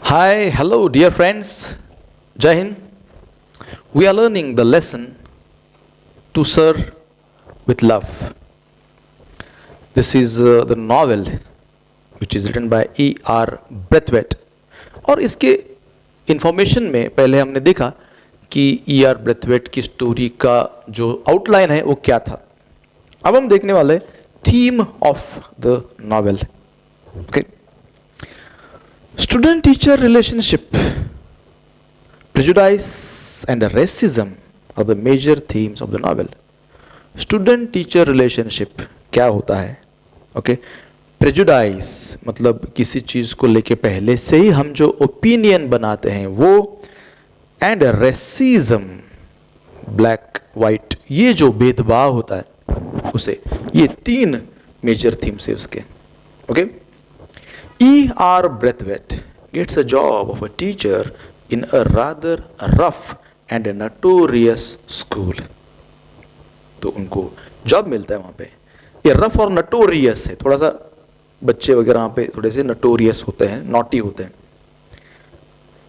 Hi, hello, dear friends. Jai Hind. We are learning the lesson to serve with love. This is the novel which is written by E.R. Braithwaite. और इसके information में पहले हमने देखा कि E.R. Brathwaite की story का जो आउटलाइन है वो क्या था. अब हम देखने वाले theme of the novel. Okay. Student teacher relationship, prejudice and racism are the major themes of the novel. Student teacher relationship क्या होता है? ओके. prejudice मतलब किसी चीज को लेके पहले से ही हम जो ओपिनियन बनाते हैं वो, एंड racism ब्लैक वाइट ये जो भेदभाव होता है उसे, ये तीन मेजर थीम्स है उसके. Okay. E.R. Braithwaite gets a job of a teacher in a rather rough and a notorious school. तो उनको जॉब मिलता है वहाँ पे. ये रफ और नटोरियस है, थोड़ा सा बच्चे वगैरह वहाँ पे थोड़े से नटोरियस होते हैं, नॉटी होते हैं.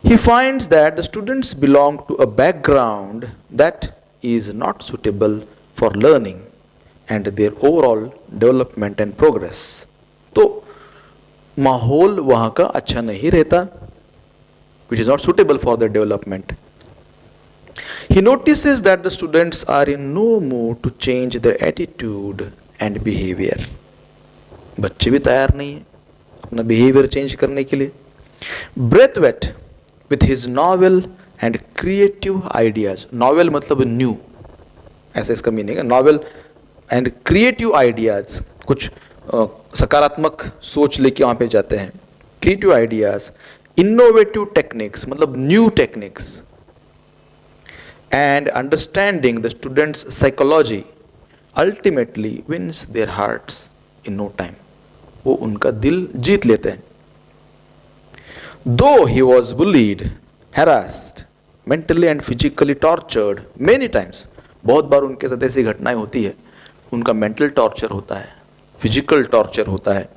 He finds that the students belong to a background that is not suitable for learning and their overall development and progress. तो माहौल वहां का अच्छा नहीं रहता, which is not suitable for their development. He notices that the students are in no mood to change their attitude and behavior. बच्चे भी तैयार नहीं है अपना बिहेवियर चेंज करने के लिए. Braithwaite with his novel and creative ideas, novel मतलब न्यू, ऐसा इसका मीनिंग है. novel and creative ideas, कुछ सकारात्मक सोच लेके वहां पे जाते हैं. क्रिएटिव आइडियाज, इनोवेटिव टेक्निक्स मतलब new techniques, and understanding the students psychology ultimately wins their hearts in no time. वो उनका दिल जीत लेते हैं. Though he was bullied, harassed, mentally and physically tortured many times, बहुत बार उनके साथ ऐसी घटनाएं होती है, उनका मेंटल टॉर्चर होता है, फिजिकल टॉर्चर होता है.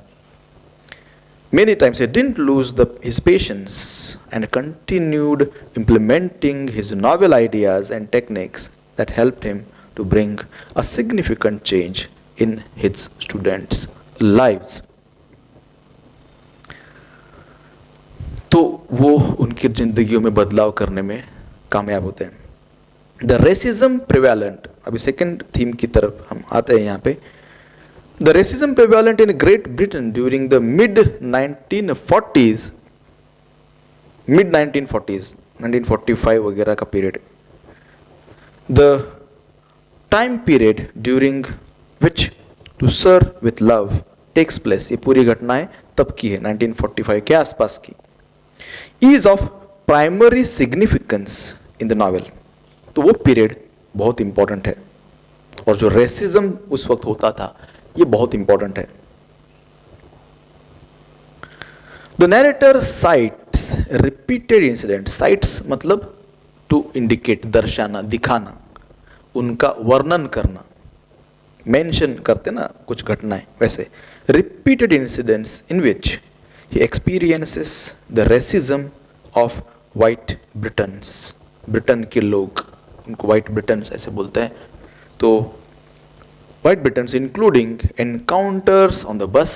Many times he didn't lose his patience and continued implementing his novel ideas and techniques that helped him to bring a significant change in his students' lives. तो वो उनकी जिंदगियों में बदलाव करने में कामयाब होते हैं. The racism prevalent, अभी सेकेंड थीम की तरफ हम आते हैं यहाँ पे. The racism prevalent in Great Britain during the mid 1940s, 1945 वगैरह का period, the time period during which to serve with love takes place, ये पूरी घटनाएं तब की है 1945 के आसपास की, is of primary significance in the novel. तो वो पीरियड बहुत इंपॉर्टेंट है और जो रेसिज्म उस वक्त होता था ये बहुत इंपॉर्टेंट है. The narrator sites repeated incident, sites मतलब टू इंडिकेट, दर्शाना, दिखाना, उनका वर्णन करना, मेंशन करते ना कुछ घटनाएं, वैसे repeated incidents in which he experiences the racism of white Britons. Britain के लोग, उनको वाइट ब्रिटन्स ऐसे बोलते हैं. तो White Britons including encounters on the bus,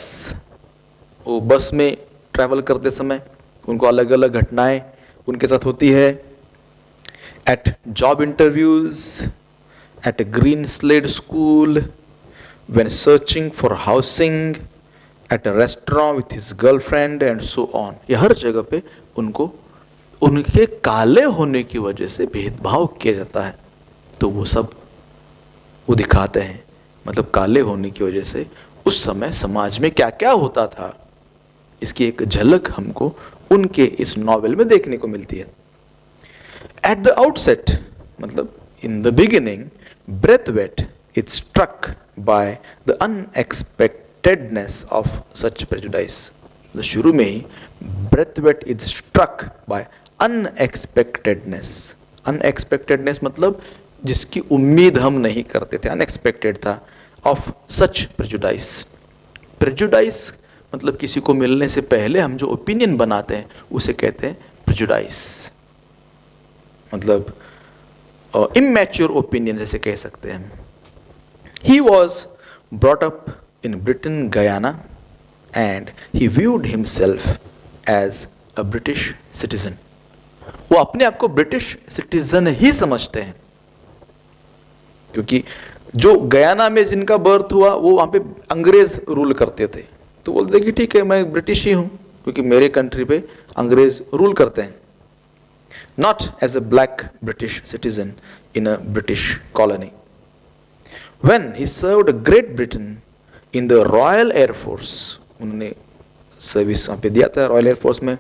वो बस में ट्रैवल करते समय उनको अलग अलग घटनाएं उनके साथ होती है. At job interviews, at a green slade school, when searching for housing, at a restaurant with his girlfriend and so on. ये हर जगह पे उनको उनके काले होने की वजह से भेदभाव किया जाता है. तो वो सब वो दिखाते हैं, मतलब काले होने की वजह से उस समय समाज में क्या क्या होता था, इसकी एक झलक हमको उनके इस नॉवेल में देखने को मिलती है. एट द आउटसेट मतलब in the beginning, Braithwaite is struck by the unexpectedness of such prejudice. शुरू में ही Braithwaite is struck by unexpectedness. Unexpectedness मतलब जिसकी उम्मीद हम नहीं करते थे, अनएक्सपेक्टेड था, ऑफ सच प्रेजुडाइस. प्रेजुडाइस मतलब किसी को मिलने से पहले हम जो ओपिनियन बनाते हैं उसे कहते हैं प्रेजुडाइस, मतलब इमैच्योर ओपिनियन जैसे कह सकते हैं हम। He was brought up in Britain Guyana and he viewed himself as a British citizen. वो अपने आप को ब्रिटिश सिटीजन ही समझते हैं, क्योंकि जो गयाना में जिनका बर्थ हुआ वो वहां पे अंग्रेज रूल करते थे, तो बोलते कि ठीक है मैं ब्रिटिश ही हूं क्योंकि मेरे कंट्री पे अंग्रेज रूल करते हैं। Not as a black British citizen in a British colony. When he served Great Britain in the Royal air force, उन्होंने सर्विस वहां पे दिया था रॉयल एयरफोर्स में,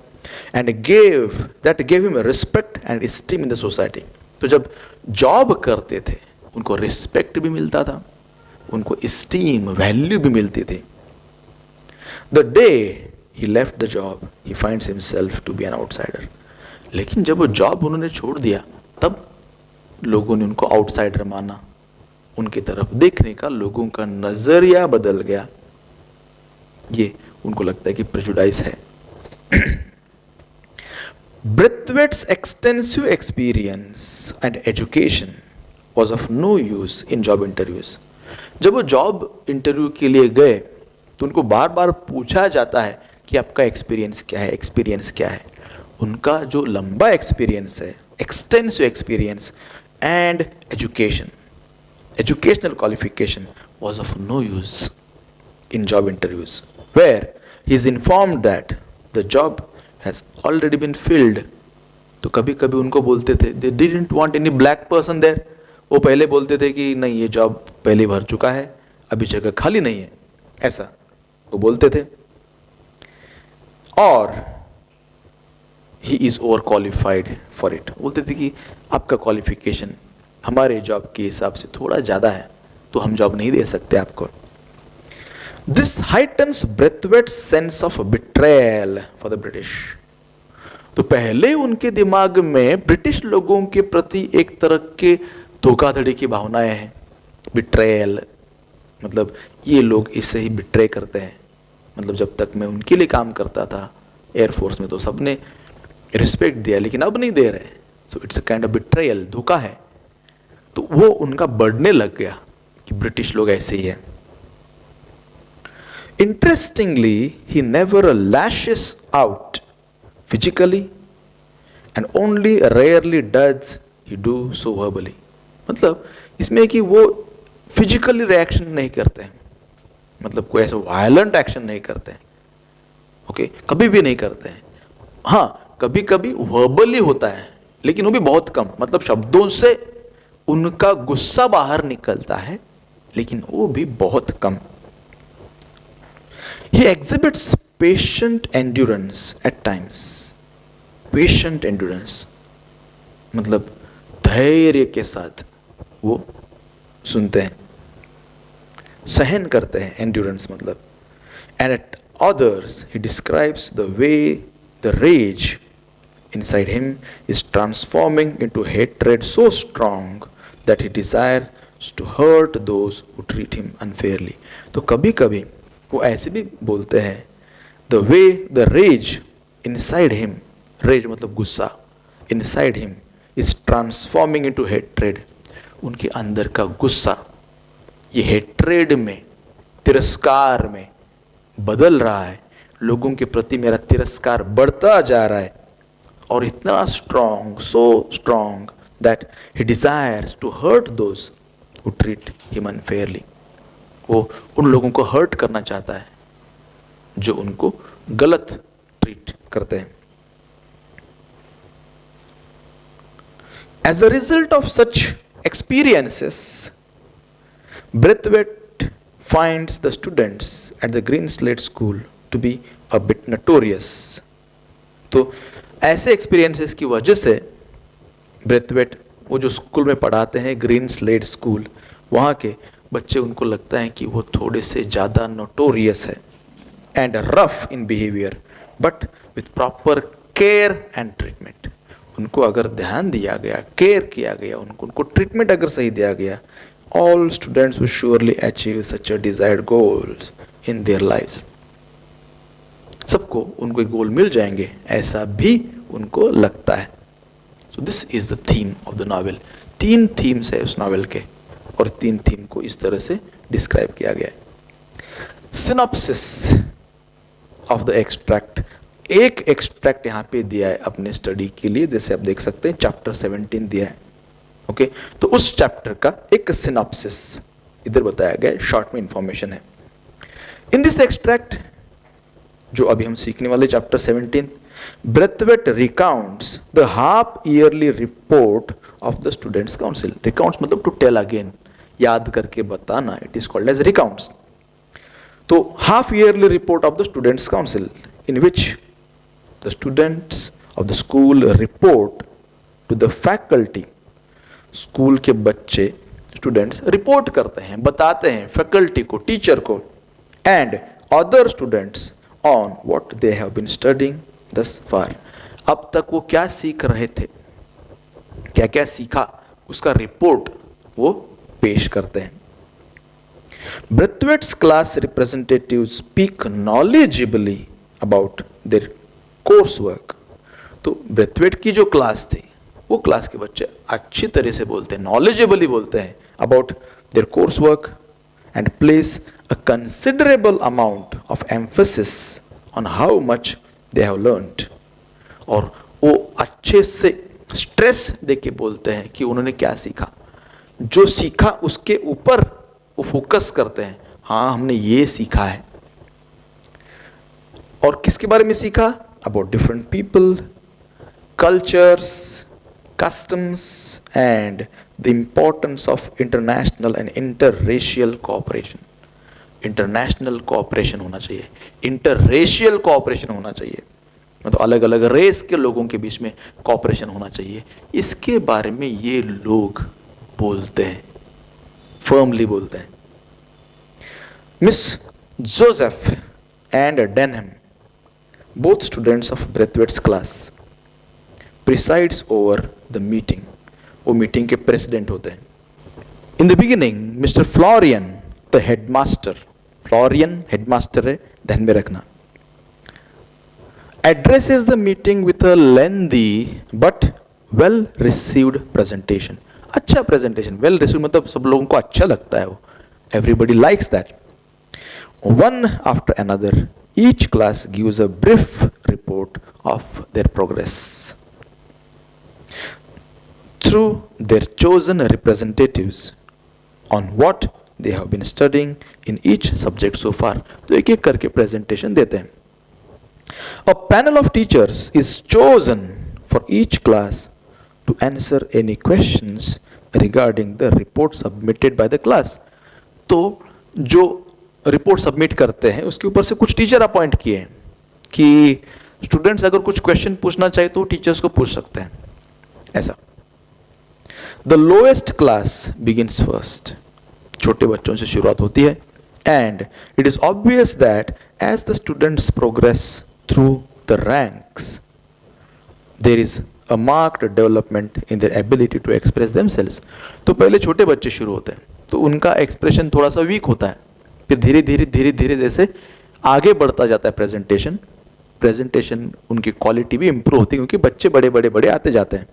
and gave him respect and esteem in the society. तो जब job करते थे उनको रिस्पेक्ट भी मिलता था, उनको स्टीम वैल्यू भी मिलती थी। The day he left the job he finds himself to be an outsider. लेकिन जब वो जॉब उन्होंने छोड़ दिया तब लोगों ने उनको आउटसाइडर माना, उनकी तरफ देखने का लोगों का नजरिया बदल गया। ये उनको लगता है कि प्रेजुडाइस है। Braithwaite's extensive experience and education was of no use in job interviews। जब वो जॉब इंटरव्यू के लिए गए तो उनको बार बार पूछा जाता है कि आपका एक्सपीरियंस क्या है, एक्सपीरियंस क्या है। उनका जो लंबा एक्सपीरियंस है, extensive experience and education, educational qualification was of no use in job interviews, where he is informed that the job has already been filled। तो कभी कभी उनको बोलते थे they didn't want any black person there। वो पहले बोलते थे कि नहीं ये जॉब पहले भर चुका है, अभी जगह खाली नहीं है, ऐसा वो बोलते थे। और he is over qualified for it, बोलते थे कि आपका क्वालिफिकेशन हमारे जॉब के हिसाब से थोड़ा ज्यादा है तो हम जॉब नहीं दे सकते आपको। This heightens Braithwaite's sense of betrayal for the British. तो पहले उनके दिमाग में ब्रिटिश लोगों के प्रति एक तरह के धोखाधड़ी की भावनाएं हैं। बिट्रेयल मतलब ये लोग इससे ही बिट्रे करते हैं, मतलब जब तक मैं उनके लिए काम करता था एयरफोर्स में तो सबने रिस्पेक्ट दिया, लेकिन अब नहीं दे रहे, so it's a kind of betrayal, धोखा है। तो वो उनका बढ़ने लग गया कि ब्रिटिश लोग ऐसे ही हैं। Interestingly he never lashes out physically and only rarely does he do so verbally. मतलब इसमें कि वो फिजिकली रिएक्शन नहीं करते हैं, मतलब कोई ऐसा वायलेंट एक्शन नहीं करते हैं, ओके, कभी भी नहीं करते हैं। हाँ, कभी कभी वर्बली होता है लेकिन वो भी बहुत कम, मतलब शब्दों से उनका गुस्सा बाहर निकलता है लेकिन वो भी बहुत कम। He exhibits patient endurance at times. Patient endurance मतलब धैर्य के साथ वो सुनते हैं, सहन करते हैं, एंड्योरेंस मतलब। And at others he describes the way the rage inside him is transforming into hatred so strong that he desires to hurt those who treat him unfairly। तो कभी कभी वो ऐसे भी बोलते हैं, the way the rage inside him, rage मतलब गुस्सा, inside him is transforming into hatred, उनके अंदर का गुस्सा ये हेट्रेड में, तिरस्कार में बदल रहा है। लोगों के प्रति मेरा तिरस्कार बढ़ता जा रहा है और इतना strong, so strong that he desires to hurt those who treat him unfairly. वो उन लोगों को हर्ट करना चाहता है जो उनको गलत ट्रीट करते हैं। As a result of such experiences, Braithwaite finds the students at the Green Slate School to be a bit notorious। तो ऐसे एक्सपीरियंसेस की वजह से ब्रेथवेट वो जो स्कूल में पढ़ाते हैं ग्रीन स्लेट स्कूल, वहाँ के बच्चे उनको लगता है कि वो थोड़े से ज़्यादा नोटोरियस है and rough in behaviour but with proper care and treatment. उनको अगर ध्यान दिया गया, केयर किया गया, उनको ट्रीटमेंट अगर सही दिया गया, all students will surely achieve such a desired goals in their lives. सबको उनको गोल मिल जाएंगे, ऐसा भी उनको लगता है। So this is the theme of the novel. 3 themes है उस नॉवेल के, और 3 थीम को इस तरह से डिस्क्राइब किया गया है। सिनॉप्सिस ऑफ द एक्सट्रैक्ट, एक एक्सट्रैक्ट यहाँ पे दिया है अपने स्टडी के लिए, जैसे आप देख सकते हैं चैप्टर 17 दिया है। ओके, तो उस चैप्टर का एक सिनॉप्सिस इधर बताया गया है, शॉर्ट में इंफॉर्मेशन है। इन दिस एक्सट्रैक्ट, जो अभी हम सीखने वाले chapter 17, Braithwaite recounts the half yearly report of the students council. Recounts मतलब टू टेल अगेन, याद करके बताना, it is called as recounts. तो half yearly report of the students council, in which the students of the school report to the faculty, school के बच्चे students report करते हैं, बताते हैं फैकल्टी को, टीचर को, and other students on what they have been studying thus far. अब तक वो क्या सीख रहे थे, क्या क्या सीखा, उसका रिपोर्ट वो पेश करते हैं। Braithwaite's class representative speak knowledgeably about their course work. तो ब्रेथवेट की जो क्लास थी, वो क्लास के बच्चे अच्छी तरह से बोलते हैं, नॉलेजेबली बोलते हैं about their course work, and place a considerable amount of emphasis on how much they have learned. और वो अच्छे से स्ट्रेस देके बोलते हैं कि उन्होंने क्या सीखा, जो सीखा उसके ऊपर वो फोकस करते हैं, हाँ हमने ये सीखा है। और किसके बारे में सीखा, about different people, cultures, customs, and the importance of international and interracial cooperation. International cooperation होना चाहिए, इंटररेशियल कोऑपरेशन होना चाहिए, मतलब अलग अलग रेस के लोगों के बीच में कोऑपरेशन होना चाहिए। इसके बारे में ये लोग बोलते हैं, फर्मली बोलते हैं। Miss Joseph and Denham, both students of Braithwaite's class, presides over the meeting, वो मीटिंग के प्रेसिडेंट होते हैं। In the beginning Mr Florian the headmaster, Florian headmaster है, ध्यान में रखना, addresses the meeting with a lengthy but well received presentation. अच्छा presentation, well received मतलब सब लोगों को अच्छा लगता है वो, everybody likes that. One after another each class gives a brief report of their progress through their chosen representatives on what they have been studying in each subject so far. तो एक एक करके presentation देते हैं। A panel of teachers is chosen for each class to answer any questions regarding the report submitted by the class. तो जो report submit करते हैं उसके ऊपर से कुछ टीचर अपॉइंट किए हैं कि स्टूडेंट्स अगर कुछ क्वेश्चन पूछना चाहे तो टीचर्स को पूछ सकते हैं, ऐसा। The lowest class begins first. छोटे बच्चों से शुरुआत होती है, and it is obvious that as the students progress through the ranks, there is a marked development in their ability to express themselves. तो पहले छोटे बच्चे शुरू होते हैं तो उनका एक्सप्रेशन थोड़ा सा वीक होता है, फिर धीरे धीरे जैसे आगे बढ़ता जाता है प्रेजेंटेशन उनकी क्वालिटी भी इंप्रूव होती है, क्योंकि बच्चे बड़े आते जाते हैं।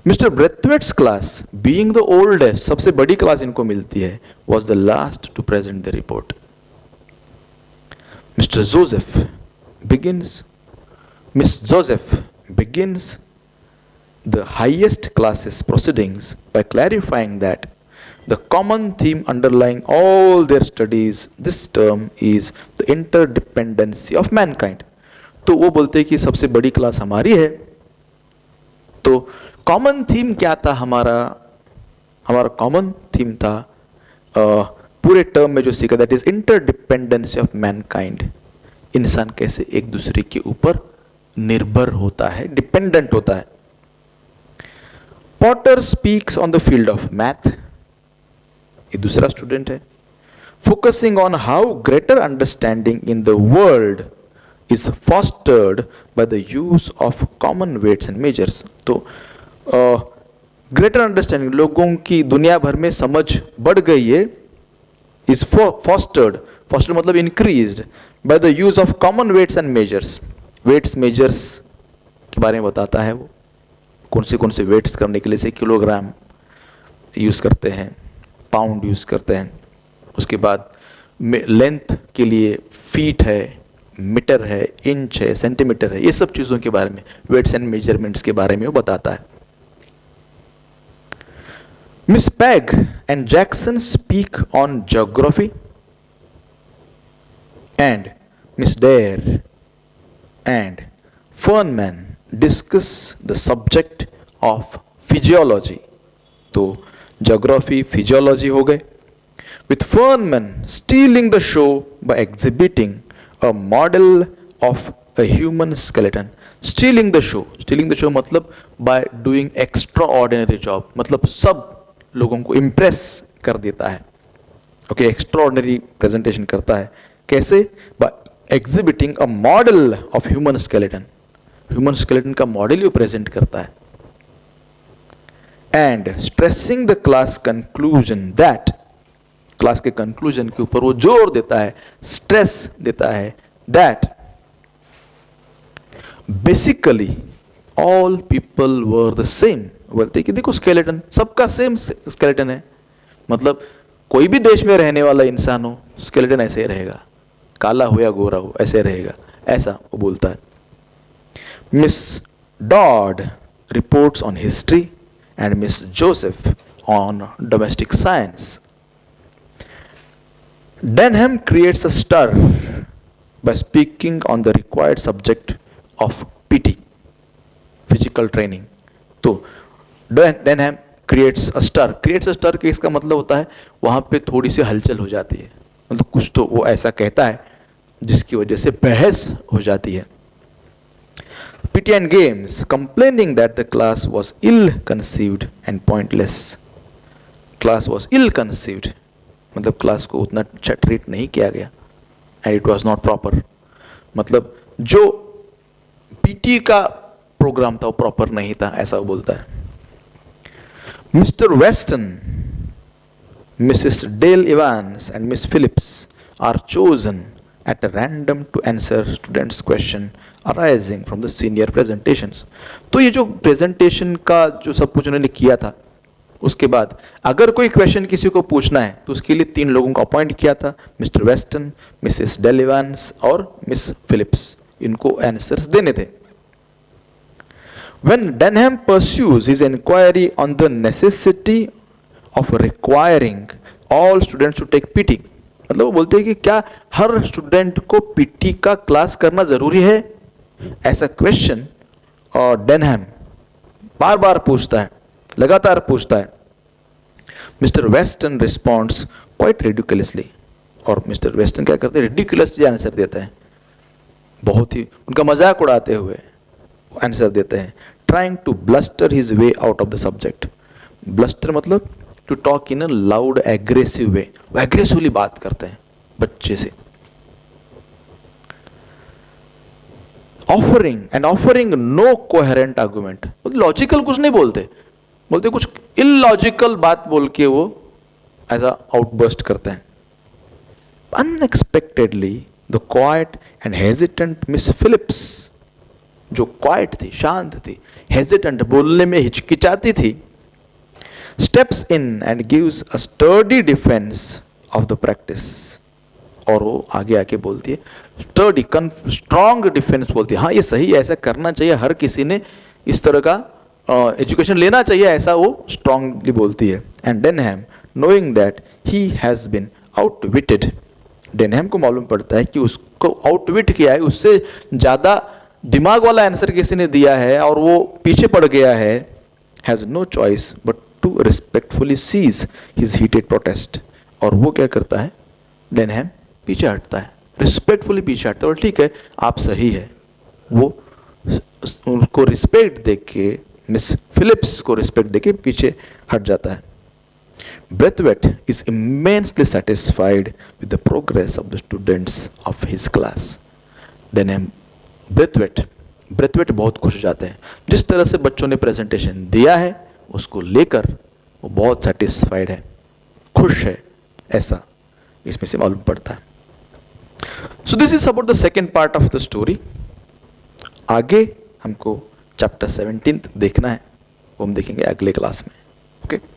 Mr Braithwaite's class being the oldest, सबसे बड़ी क्लास इनको मिलती है, was the last to present the report. Miss Joseph begins the highest classes proceedings by clarifying that the common theme underlying all their studies this term is the interdependency of mankind. तो वो बोलते हैं कि सबसे बड़ी class हमारी है, तो कॉमन थीम क्या था, हमारा कॉमन थीम था पूरे टर्म में जो सीखा, that is interdependency of Mankind. इंसान कैसे एक दूसरे के ऊपर निर्भर होता है, डिपेंडेंट होता है। Potter speaks on the field of math, ये दूसरा स्टूडेंट है, focusing on how greater understanding in the world is fostered by the use of common weights and measures. तो ग्रेटर अंडरस्टैंडिंग, लोगों की दुनिया भर में समझ बढ़ गई है, इज फॉस्टर्ड foster मतलब increased by the use of common weights and measures. weights measures के बारे में बताता है वो, कौन से वेट्स करने के लिए से किलोग्राम यूज़ करते हैं, पाउंड यूज़ करते हैं, उसके बाद लेंथ के लिए फीट है, मीटर है, इंच है, सेंटीमीटर है, ये सब चीज़ों के बारे में, वेट्स एंड मेजरमेंट्स के बारे में वो बताता है. Miss Pegg and Jackson speak on geography and Miss Dare and Fernman discuss the subject of physiology. तो ज्योग्राफी, फिजियोलॉजी हो गए. With Feynman stealing the show by exhibiting a model of a human skeleton. Stealing the show मतलब by doing extraordinary job, मतलब सब लोगों को impress कर देता है. Okay, extraordinary presentation करता है. कैसे? By exhibiting a model of human skeleton. Human skeleton का model ही present करता है. And stressing the class conclusion that, class के कंक्लूजन के ऊपर वो जोर देता है, स्ट्रेस देता है, that basically all people were the same. बोलते कि देखो स्केलेटन सबका सेम स्केलेटन है, मतलब कोई भी देश में रहने वाला इंसान हो स्केलेटन ऐसे ही रहेगा, काला हो या गोरा हो ऐसे रहेगा, ऐसा वो बोलता है. Miss Dodd reports on history and Miss Joseph on domestic science. Denham creates a stir by speaking on the required subject of PT, physical training. तो Denham creates a stir. Creates a stir के इसका मतलब होता है वहाँ पे थोड़ी सी हलचल हो जाती है, मतलब कुछ तो वो ऐसा कहता है जिसकी वजह से बहस हो जाती है. PT and games, complaining that the class was ill-conceived and pointless. Class was ill-conceived. मतलब क्लास को उतना अच्छा ट्रीट नहीं किया गया, and it was not proper. मतलब जो पीटी का प्रोग्राम था वो प्रॉपर नहीं था, ऐसा वो बोलता है. Mr Weston, Mrs Dale Evans and Miss Phillips are chosen at random to answer students question arising from the senior presentations. तो ये जो प्रेजेंटेशन का जो सब कुछ उन्होंने किया था, उसके बाद अगर कोई क्वेश्चन किसी को पूछना है तो उसके लिए 3 लोगों को अपॉइंट किया था, Mr Weston, Mrs Dale Evans और मिस फिलिप्स. इनको आंसर्स देने थे. When Denham pursues his inquiry on the necessity of requiring all students to take PT, मतलब वो बोलते हैं कि क्या हर स्टूडेंट को पीटी का क्लास करना जरूरी है, ऐसा क्वेश्चन और डेनहम बार बार पूछता है, लगातार पूछता है. Mr western responds quite ridiculously, और मिस्टर वेस्टन क्या करते हैं, रिडिकुलसली आंसर देते हैं, बहुत ही उनका मजाक उड़ाते हुए आंसर देते हैं. Trying to bluster his way out of the subject. Bluster मतलब to talk in a loud aggressive way, वो एग्रेसिवली बात करते हैं बच्चे से. Offering no coherent argument, logical कुछ नहीं बोलते कुछ इलॉजिकल बात बोल के वो ऐसा आउटबर्स्ट करते हैं. Unexpectedly the quiet and hesitant Miss Phillips, जो क्वाइट थी, शांत थी, हेजिटेंट बोलने में हिचकिचाती थी, steps in and gives a sturdy defence of the practice. और वो आगे आके बोलती है स्टर्डी, स्ट्रॉन्ग डिफेंस बोलती है, हाँ ये सही है, ऐसा करना चाहिए, हर किसी ने इस तरह का एजुकेशन लेना चाहिए, ऐसा वो स्ट्रांगली बोलती है. And Denham knowing that he has been outwitted, Denham को मालूम पड़ता है कि उसको आउटविट किया है, उससे ज़्यादा दिमाग वाला आंसर किसी ने दिया है और वो पीछे पड़ गया है. Has no choice but to respectfully cease his heated protest. और वो क्या करता है, डेनहम पीछे हटता है, रिस्पेक्टफुली पीछे हटता है, और ठीक है आप सही है, वो उनको रिस्पेक्ट दे के, मिस फिलिप्स को रिस्पेक्ट देके पीछे हट जाता है. Braithwaite is immensely satisfied with the progress of the students of his class. Denham Braithwaite बहुत खुश हो जाते हैं, जिस तरह से बच्चों ने प्रेजेंटेशन दिया है उसको लेकर वो बहुत सेटिस्फाइड है, खुश है, ऐसा इसमें से मालूम पड़ता है. So this is about the second part of the story. आगे हमको चैप्टर 17 देखना है, वो हम देखेंगे अगले क्लास में. ओके.